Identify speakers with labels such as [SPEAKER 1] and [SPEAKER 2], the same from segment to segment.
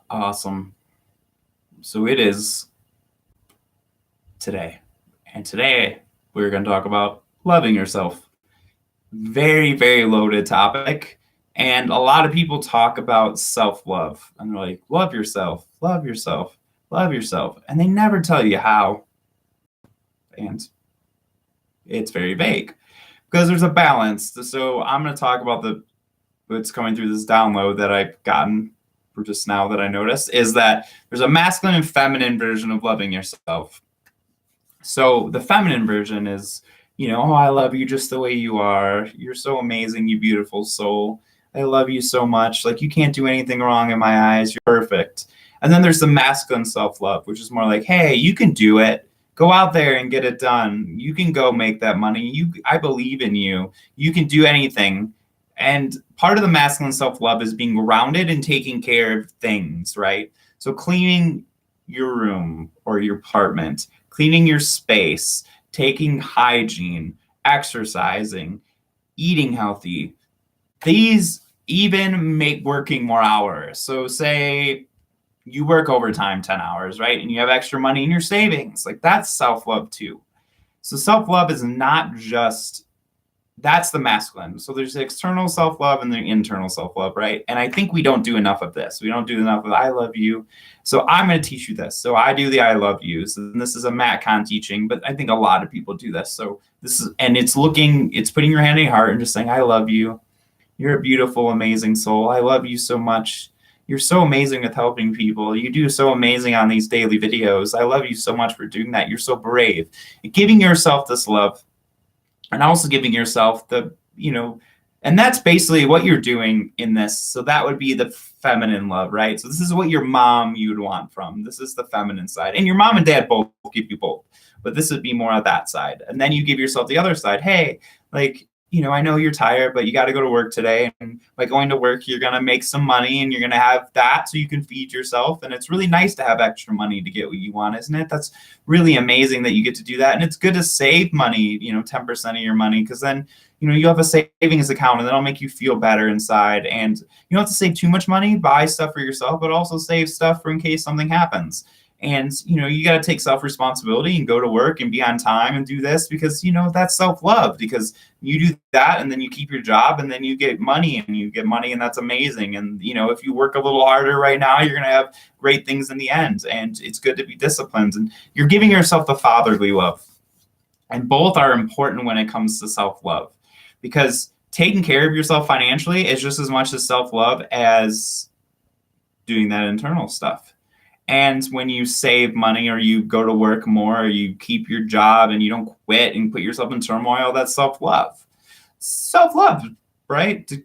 [SPEAKER 1] Awesome. So it is today. And today we're going to talk about loving yourself. Very, very loaded topic. And a lot of people talk about self love. And they're like, love yourself, love yourself, love yourself. And they never tell you how. And it's very vague because there's a balance. So I'm going to talk about what's coming through this download that I've gotten for just now that I noticed is that there's a masculine and feminine version of loving yourself. So the feminine version is, oh, I love you just the way you are. You're so amazing, you beautiful soul. I love you so much. Like, you can't do anything wrong in my eyes. You're perfect. And then there's the masculine self-love, which is more like, hey, you can do it. Go out there and get it done. You can go make that money. I believe in you. You can do anything. And part of the masculine self-love is being grounded and taking care of things, right? So cleaning your room or your apartment, cleaning your space, taking hygiene, exercising, eating healthy. These even make working more hours. So say you work overtime 10 hours, right? And you have extra money in your savings. Like, that's self-love too. So self-love is not just, that's the masculine. So there's the external self-love and the internal self-love, right? And I think we don't do enough of this. We don't do enough of I love you. So I'm going to teach you this. So I do the I love yous. And this is a Matt Kahn teaching, but I think a lot of people do this. So this is, and it's putting your hand in your heart and just saying, I love you. You're a beautiful, amazing soul. I love you so much. You're so amazing with helping people. You do so amazing on these daily videos. I love you so much for doing that. You're so brave. Giving yourself this love and also giving yourself and that's basically what you're doing in this. So that would be the feminine love, right? So this is what your mom you would want from. This is the feminine side. And your mom and dad both give you both. But this would be more of that side. And then you give yourself the other side. Hey, I know you're tired, but you got to go to work today. And by going to work, you're going to make some money and you're going to have that so you can feed yourself. And it's really nice to have extra money to get what you want, isn't it? That's really amazing that you get to do that. And it's good to save money, 10% of your money, because then, you have a savings account and that'll make you feel better inside. And you don't have to save too much money, buy stuff for yourself, but also save stuff for in case something happens. And, you got to take self-responsibility and go to work and be on time and do this because, that's self-love, because you do that and then you keep your job and then you get money and that's amazing. And, if you work a little harder right now, you're going to have great things in the end. And it's good to be disciplined and you're giving yourself the fatherly love. And both are important when it comes to self-love, because taking care of yourself financially is just as much as self-love as doing that internal stuff. And when you save money or you go to work more or you keep your job and you don't quit and put yourself in turmoil, that's self-love. Self-love, right? To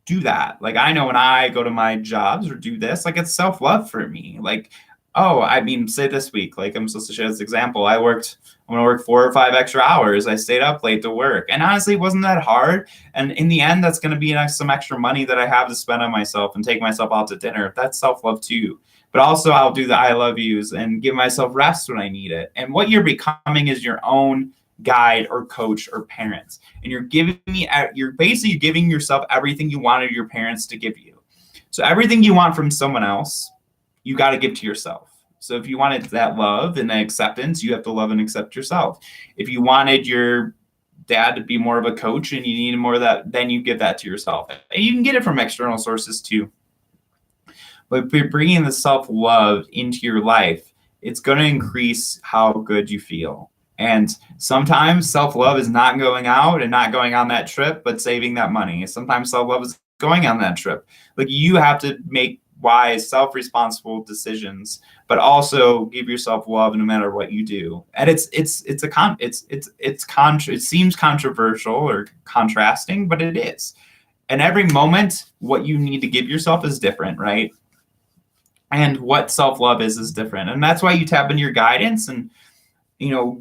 [SPEAKER 1] do that. Like, I know when I go to my jobs or do this, like, it's self-love for me. Like, say this week, like, I'm supposed to share this example. I'm going to work 4 or 5 extra hours. I stayed up late to work. And honestly, it wasn't that hard. And in the end, that's going to be some extra money that I have to spend on myself and take myself out to dinner. That's self-love too. But also I'll do the I love yous and give myself rest when I need it. And what you're becoming is your own guide or coach or parents. And you're basically giving yourself everything you wanted your parents to give you. So everything you want from someone else, you got to give to yourself. So if you wanted that love and that acceptance, you have to love and accept yourself. If you wanted your dad to be more of a coach and you needed more of that, then you give that to yourself. And you can get it from external sources too. But by bringing the self-love into your life, it's going to increase how good you feel. And sometimes self-love is not going out and not going on that trip, but saving that money. Sometimes self-love is going on that trip. Like, you have to make wise, self-responsible decisions, but also give yourself love no matter what you do. And it seems controversial or contrasting, but it is. And every moment, what you need to give yourself is different, right? And what self-love is different. And that's why you tap into your guidance and,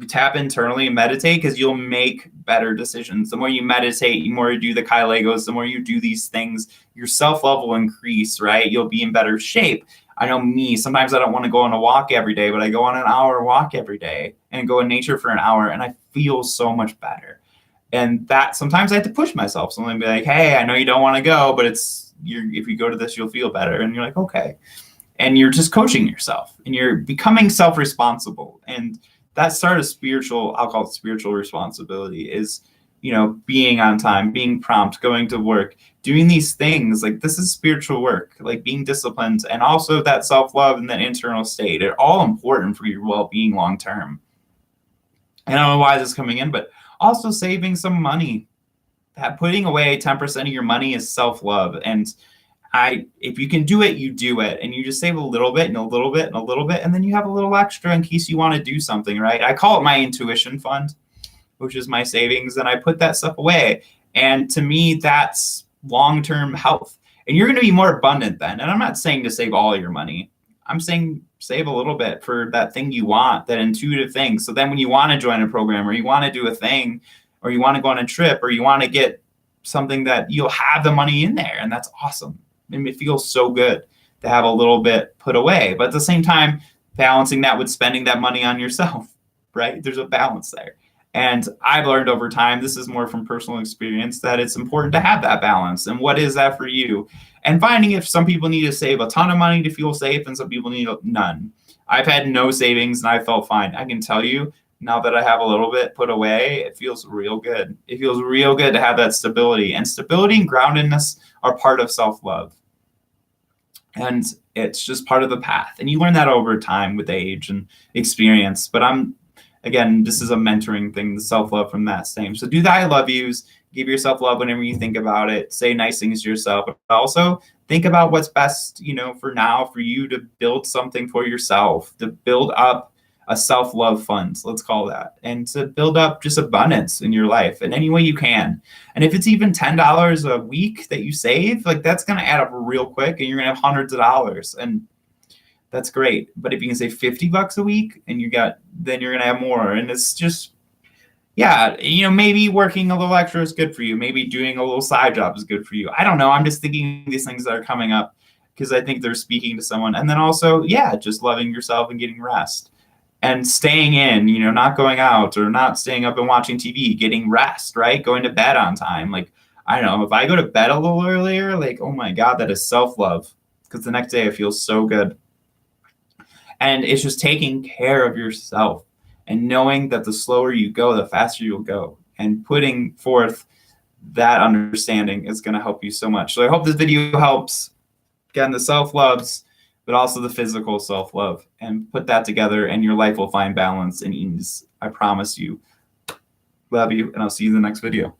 [SPEAKER 1] tap internally and meditate, because you'll make better decisions. The more you meditate, the more you do the Kai Legos, the more you do these things, your self-love will increase, right? You'll be in better shape. I know me, sometimes I don't want to go on a walk every day, but I go on an hour walk every day and go in nature for an hour and I feel so much better. And that sometimes I have to push myself. So I'm be like, hey, I know you don't want to go, but if you go to this, you'll feel better. And you're like, okay. and you're just coaching yourself and you're becoming self-responsible. And that sort of spiritual, I'll call it spiritual responsibility, is, you know, being on time, being prompt, going to work, doing these things. Like, this is spiritual work, like being disciplined, and also that self-love and that internal state are all important for your well-being long term. I don't know why this is coming in, but also saving some money. That putting away 10% of your money is self-love. And if you can do it, you do it. And you just save a little bit and a little bit and a little bit, and then you have a little extra in case you want to do something, right? I call it my intuition fund, which is my savings, and I put that stuff away. And to me, that's long-term health. And you're going to be more abundant then. And I'm not saying to save all your money. I'm saying save a little bit for that thing you want, that intuitive thing. So then when you want to join a program, or you want to do a thing, or you want to go on a trip, or you want to get something, that you'll have the money in there. And that's awesome. And it feels so good to have a little bit put away. But at the same time, balancing that with spending that money on yourself, right? There's a balance there. And I've learned over time, this is more from personal experience, that it's important to have that balance. And what is that for you? And finding if some people need to save a ton of money to feel safe and some people need none. I've had no savings and I felt fine. I can tell you, now that I have a little bit put away, it feels real good. It feels real good to have that stability. And stability and groundedness are part of self-love. And it's just part of the path. And you learn that over time with age and experience. But again, this is a mentoring thing, the self-love from that same. So do the I love yous, give yourself love whenever you think about it, say nice things to yourself, but also think about what's best, you know, for now, for you to build something for yourself, to build up a self-love fund, let's call that, and to build up just abundance in your life in any way you can. And if it's even $10 a week that you save, like, that's going to add up real quick, and you're going to have hundreds of dollars, and that's great. But if you can save $50 a week, and then you're going to have more. And it's just, yeah, you know, maybe working a little extra is good for you. Maybe doing a little side job is good for you. I don't know. I'm just thinking these things that are coming up because I think they're speaking to someone. And then also, yeah, just loving yourself and getting rest. And staying in, you know, not going out or not staying up and watching TV, getting rest, right? Going to bed on time. Like, I don't know, if I go to bed a little earlier, like, oh my God, that is self-love, because the next day I feel so good. And it's just taking care of yourself and knowing that the slower you go, the faster you'll go. And putting forth that understanding is going to help you so much. So I hope this video helps. Again, the self-loves, but also the physical self-love, and put that together and your life will find balance and ease. I promise you. Love you, and I'll see you in the next video.